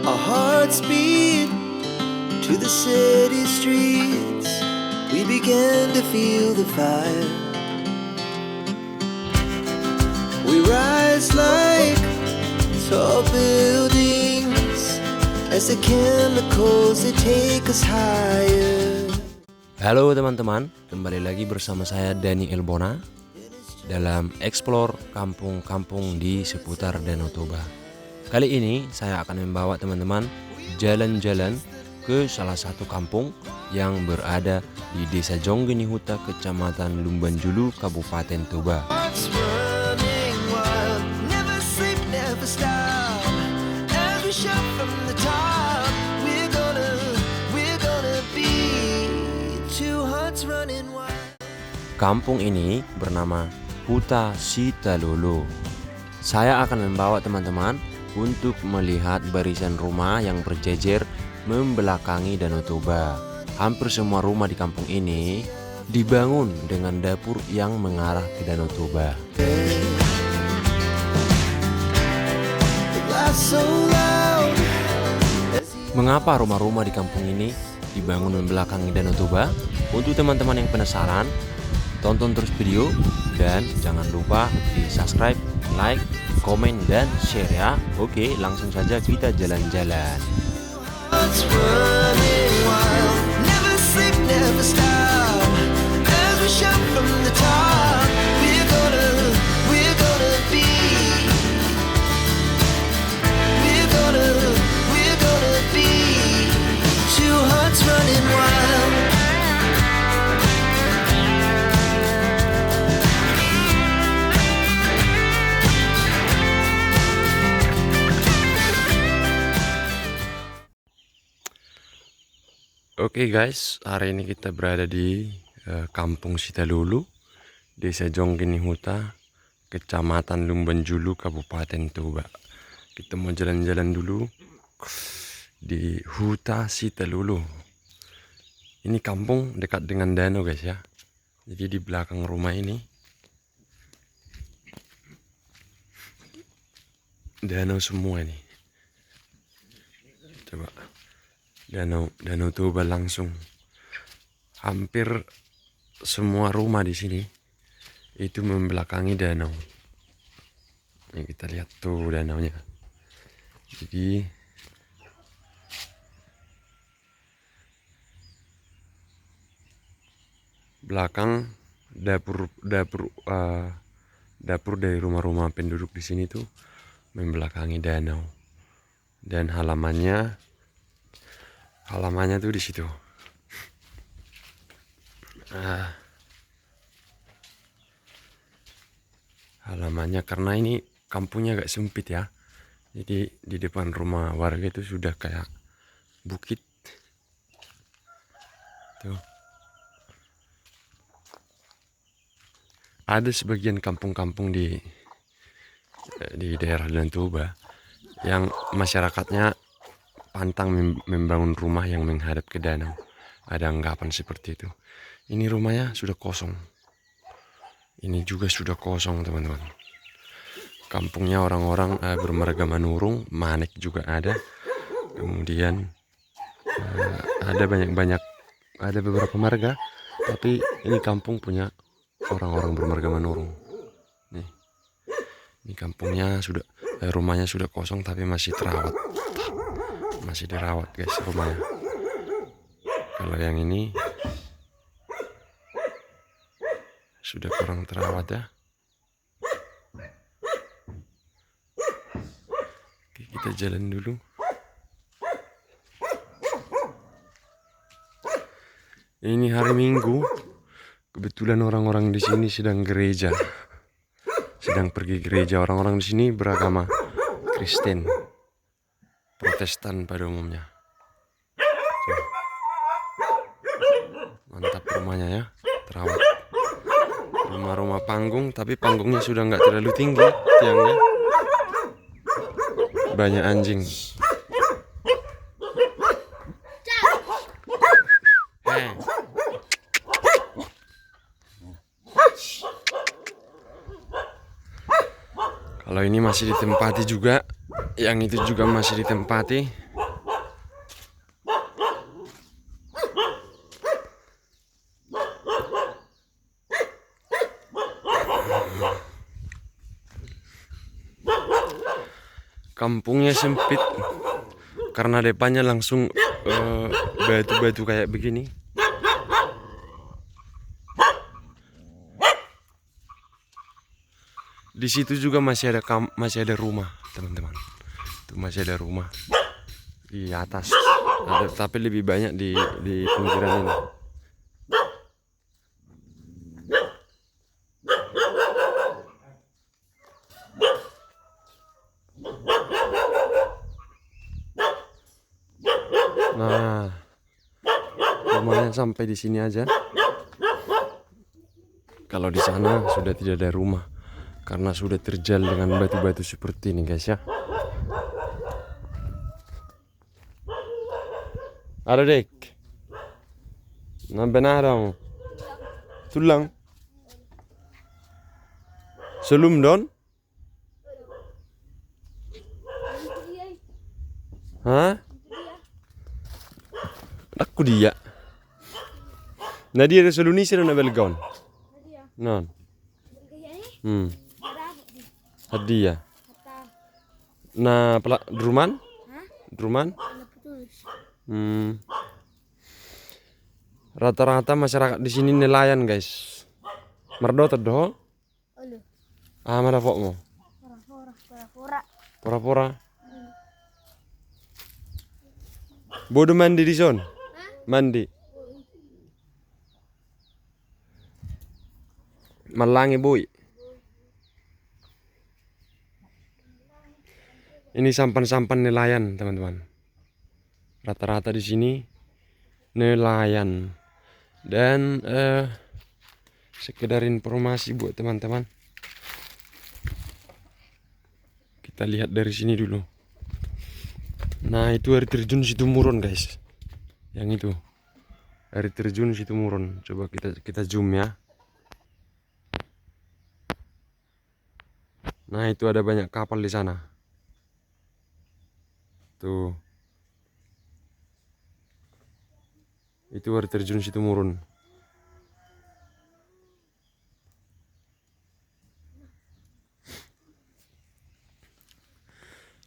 Our hearts beat to the city streets. We began to feel the fire. We rise like tall buildings as the chemicals they take us higher. Halo teman-teman, kembali lagi bersama saya Dani Elbona dalam Explore kampung-kampung di seputar Danau Toba. Kali ini saya akan membawa teman-teman jalan-jalan ke salah satu kampung yang berada di Desa Jonggenihuta, Kecamatan Lumbanjulu, Kabupaten Toba. Kampung ini bernama Huta Sitalolo. Saya akan membawa teman-teman untuk melihat barisan rumah yang berjejer membelakangi Danau Toba. Hampir semua rumah di kampung ini dibangun dengan dapur yang mengarah ke Danau Toba. Mengapa rumah-rumah di kampung ini dibangun membelakangi Danau Toba? Untuk teman-teman yang penasaran, tonton terus video dan jangan lupa di subscribe, like, komen, dan share ya. Oke, langsung saja kita jalan-jalan. Oke guys, hari ini kita berada di Kampung Sitalolo, Desa Jonggenihuta, Kecamatan Lumbanjulu, Kabupaten Toba. Kita mau jalan-jalan dulu di Huta Sitalolo. Ini kampung dekat dengan danau guys ya. Jadi di belakang rumah ini danau semua ini. Coba. Danau Toba langsung. Hampir semua rumah di sini itu membelakangi danau. Ini kita lihat tuh danaunya. Jadi belakang dapur dari rumah-rumah penduduk di sini tuh membelakangi danau. Dan halamannya tuh di situ. Halamannya karena ini kampungnya agak sempit ya. Jadi di depan rumah warga itu sudah kayak bukit. Tuh. Ada sebagian kampung-kampung di daerah Danau Toba yang masyarakatnya pantang membangun rumah yang menghadap ke danau. Ada anggapan seperti itu. Ini rumahnya sudah kosong. Ini juga sudah kosong teman-teman. Kampungnya orang-orang bermarga Manurung, Manek juga ada. Kemudian ada beberapa marga, tapi ini kampung punya orang-orang bermarga Manurung. Nih, ini kampungnya sudah, rumahnya sudah kosong tapi masih terawat. Masih dirawat guys rumahnya. Kalau yang ini sudah kurang terawat ya. Oke, kita jalan dulu. Ini hari Minggu. Kebetulan orang-orang di sini sedang gereja. Sedang pergi gereja. Orang-orang di sini beragama Kristen, Protestan pada umumnya. Tuh. Mantap rumahnya ya, terawat. Rumah-rumah panggung, tapi panggungnya sudah nggak terlalu tinggi tiangnya. Banyak anjing. Kalau ini masih ditempati juga, yang itu juga masih ditempati. Kampungnya sempit karena depannya langsung batu-batu kayak begini. Di situ juga masih ada rumah, teman-teman. Tuh masih ada rumah di atas. Tapi lebih banyak di pinggiran ini. Nah, rumahnya sampai di sini aja. Kalau di sana sudah tidak ada rumah karena sudah terjal dengan batu-batu seperti ini, guys ya. Ada dek. Nah benar dong. Tulang. Selum don. Hah? Aku dia. Nah dia ada seluni sih na belgon. Non. Hadiah. Nah, Druman? Druman? Rata-rata masyarakat di sini nelayan, guys. Merdo tedo? Ah, mana pokmu? Pura-pura. Bodo mandi di son? Mandi. Malangi boy. Ini sampan-sampan nelayan, teman-teman. Rata-rata di sini nelayan. Dan sekedar informasi buat teman-teman. Kita lihat dari sini dulu. Nah, itu air terjun Situmurun, guys. Yang itu. Air terjun Situmurun. Coba kita zoom ya. Nah, itu ada banyak kapal di sana. Tuh. Itu air terjun Situmurun.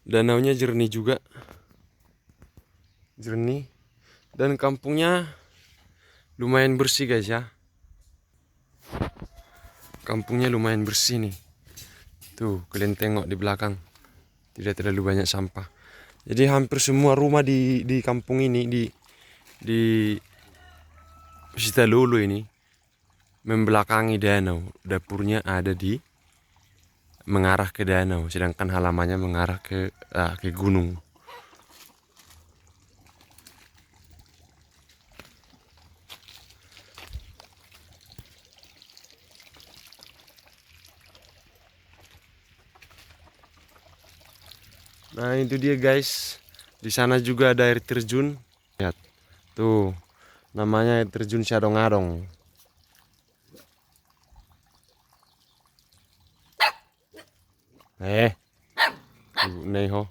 Danaunya jernih juga. Jernih. Dan kampungnya lumayan bersih, guys ya. Kampungnya lumayan bersih nih. Tuh, kalian tengok di belakang. Tidak terlalu banyak sampah. Jadi hampir semua rumah di kampung ini di Sitalulu ini membelakangi danau. Dapurnya ada mengarah ke danau, sedangkan halamannya mengarah ke gunung. Nah, itu dia, guys. Di sana juga ada air terjun. Lihat. Tuh. Namanya air terjun Siadong-adong. Nih ho.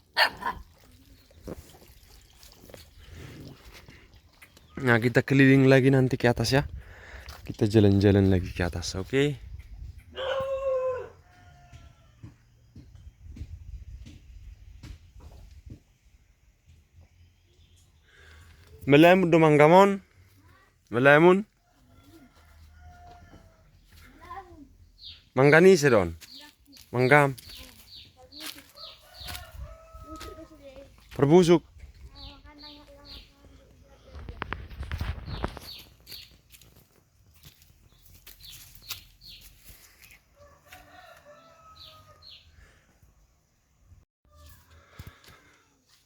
Nah, kita keliling lagi nanti ke atas ya. Kita jalan-jalan lagi ke atas, oke? Melamun do manggamon? Melamun? Manggani sedon? Manggam? Perbusuk?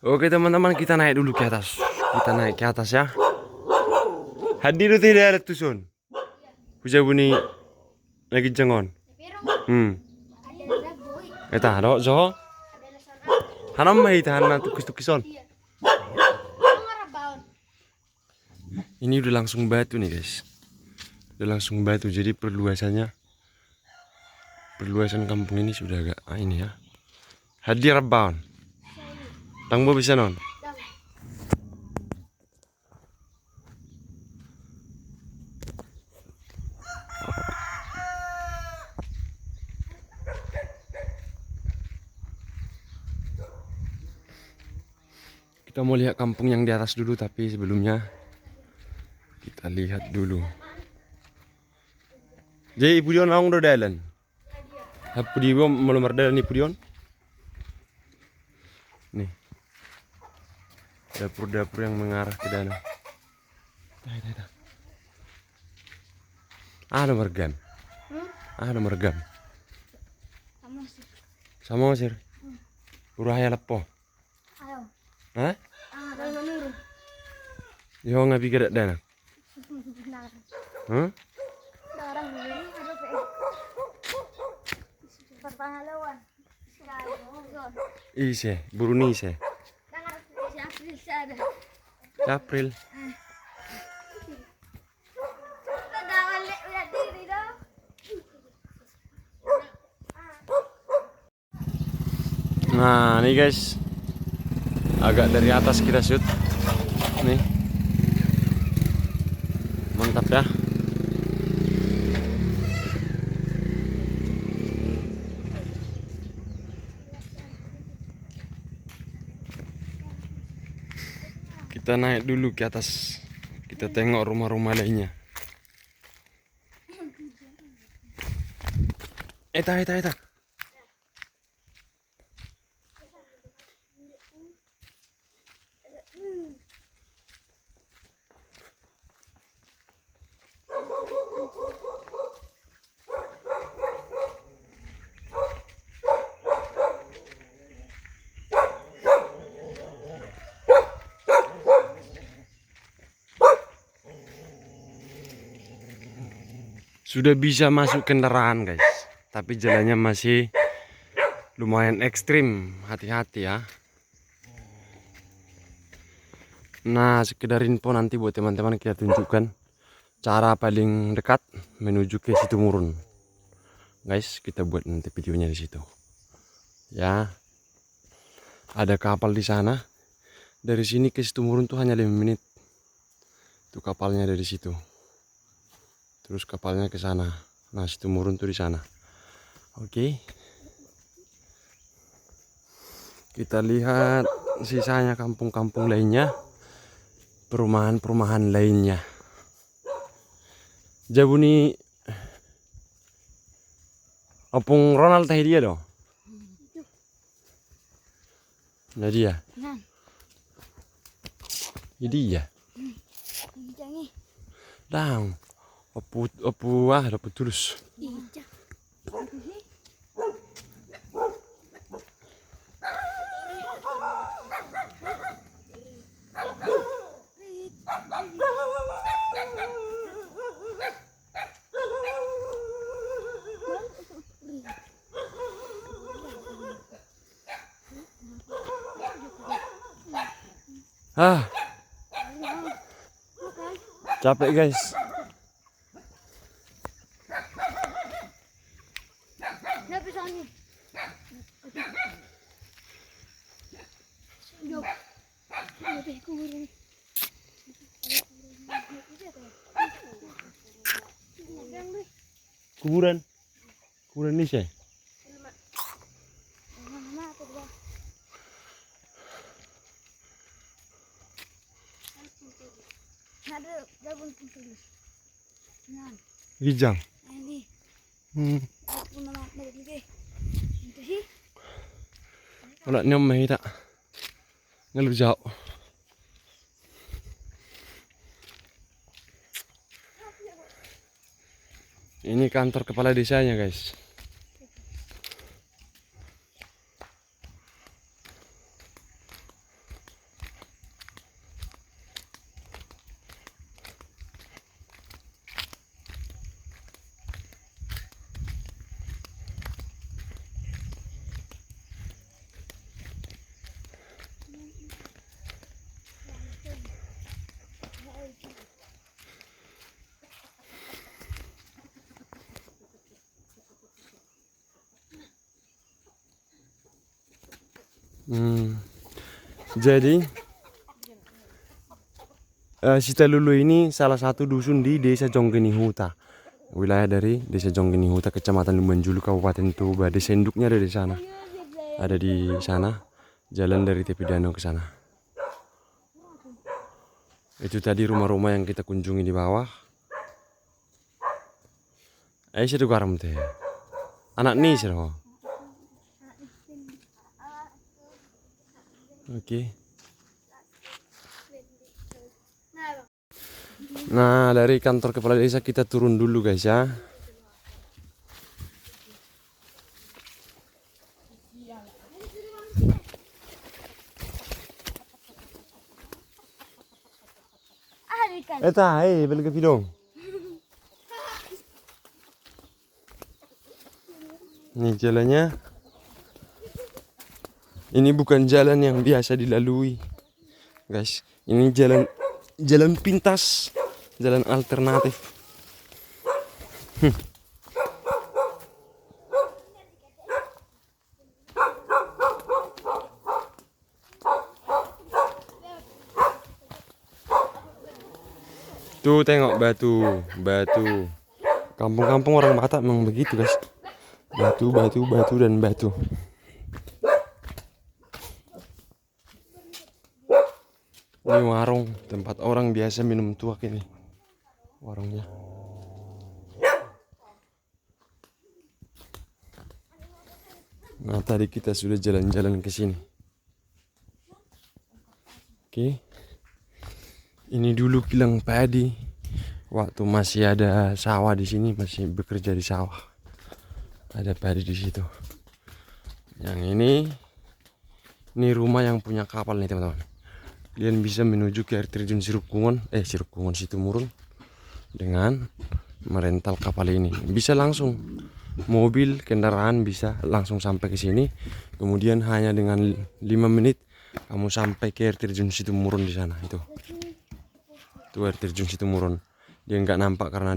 Oke teman-teman, kita naik dulu ke atas. Kita naik ke atas ya. Hadir tidak ada tusun. Puja bunyi lagi cengon. Eta ada zo. Hanam mai tahan tukis-tukison. Ini udah langsung batu nih, guys. Udah langsung batu, jadi perluasan kampung ini sudah agak ini ya. Hadir rebound. Tangbo bisa non. Kita mau lihat kampung yang di atas dulu, tapi sebelumnya kita lihat dulu. Jadi ibu Dion naung do dalan. Apa di bawah malu merdalan ibu Dion? Nih. Dapur-dapur yang mengarah ke danau. Dah. Ada mergam. Ada mergam. Sama sir. Urahaya lepo. Ayo. Hah? Ayo nuru. Yo ngabi gerak dana. Hah? Darang dulu ada pe. Perpangalawan. Ise, buruni ise. Dengar si ada. April. Ada balik lihat diri dong. Nah, nih guys. Agak dari atas kita shoot. Nih. Mantap ya. Kita naik dulu ke atas. Kita tengok rumah-rumah lainnya. Eta. Sudah bisa masuk kendaraan guys, tapi jalannya masih lumayan ekstrim, hati-hati ya. Nah, sekedar info nanti buat teman-teman kita tunjukkan cara paling dekat menuju ke Situmurun. Guys, kita buat nanti videonya di situ. Ya. Ada kapal di sana. Dari sini ke Situmurun tuh hanya 5 menit. Tuh kapalnya dari situ. Terus kapalnya ke sana. Nah, Situmurun tuh di sana. Oke. Kita lihat sisanya kampung-kampung lainnya. Perumahan-perumahan lainnya. Jabuni Opung Ronald teh dia dong. Nah dia. Jadi ya. Dang. Opu dapat terus. Capek guys. Kuburan ini sih. Gijang. Wala nyom mahita. Ngeluh jauh. Ini kantor kepala desanya guys. Jadi Sitalulu ini salah satu dusun di Desa Jonggenihuta, wilayah dari Desa Jonggenihuta, Kecamatan Lumbanjulu, Kabupaten Toba. Desa induknya ada di sana, ada di sana, jalan dari tepi danau ke sana. Itu tadi rumah-rumah yang kita kunjungi di bawah. Aisyah tuh garam teh. Anak nih sih loh. Oke. Nah, dari kantor kepala desa kita turun dulu guys ya. Balik ke Pidong. Ini jalannya. Ini bukan jalan yang biasa dilalui, guys. Ini jalan pintas, jalan alternatif. Tuh tengok batu. Kampung-kampung orang Batak memang begitu guys. Batu dan batu. Ini warung tempat orang biasa minum tuak ini. Warungnya. Nah, tadi kita sudah jalan-jalan ke sini. Oke. Ini dulu kilang padi. Waktu masih ada sawah di sini, masih bekerja di sawah. Ada padi di situ. Yang ini rumah yang punya kapal nih teman-teman. Kalian bisa menuju ke air terjun Sirukkungon Situmurun dengan merental kapal ini. Bisa langsung mobil, kendaraan bisa langsung sampai ke sini. Kemudian hanya dengan 5 menit kamu sampai ke air terjun Situmurun di sana itu. Itu air terjun Situmurun. Dia nggak nampak karena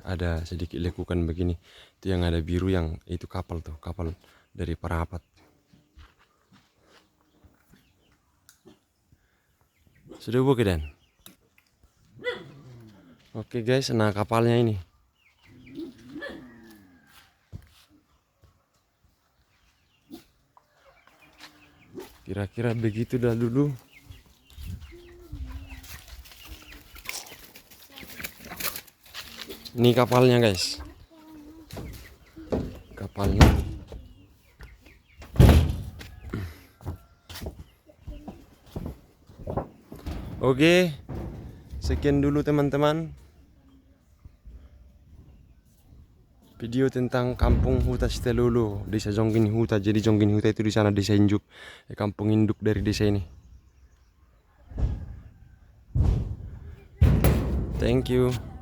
ada sedikit lekukan begini. Itu yang ada biru yang itu kapal tuh, kapal dari Parapat. Sudah buka dan? Oke guys, nah kapalnya ini. Kira-kira begitu dah dulu. Ini kapalnya guys. Kapalnya. Oke, sekian dulu teman-teman video tentang Kampung Huta Sitalulu, Desa Jonggini Huta. Jadi Jonggini Huta itu di sana desa induk, kampung induk dari desa ini. Thank you.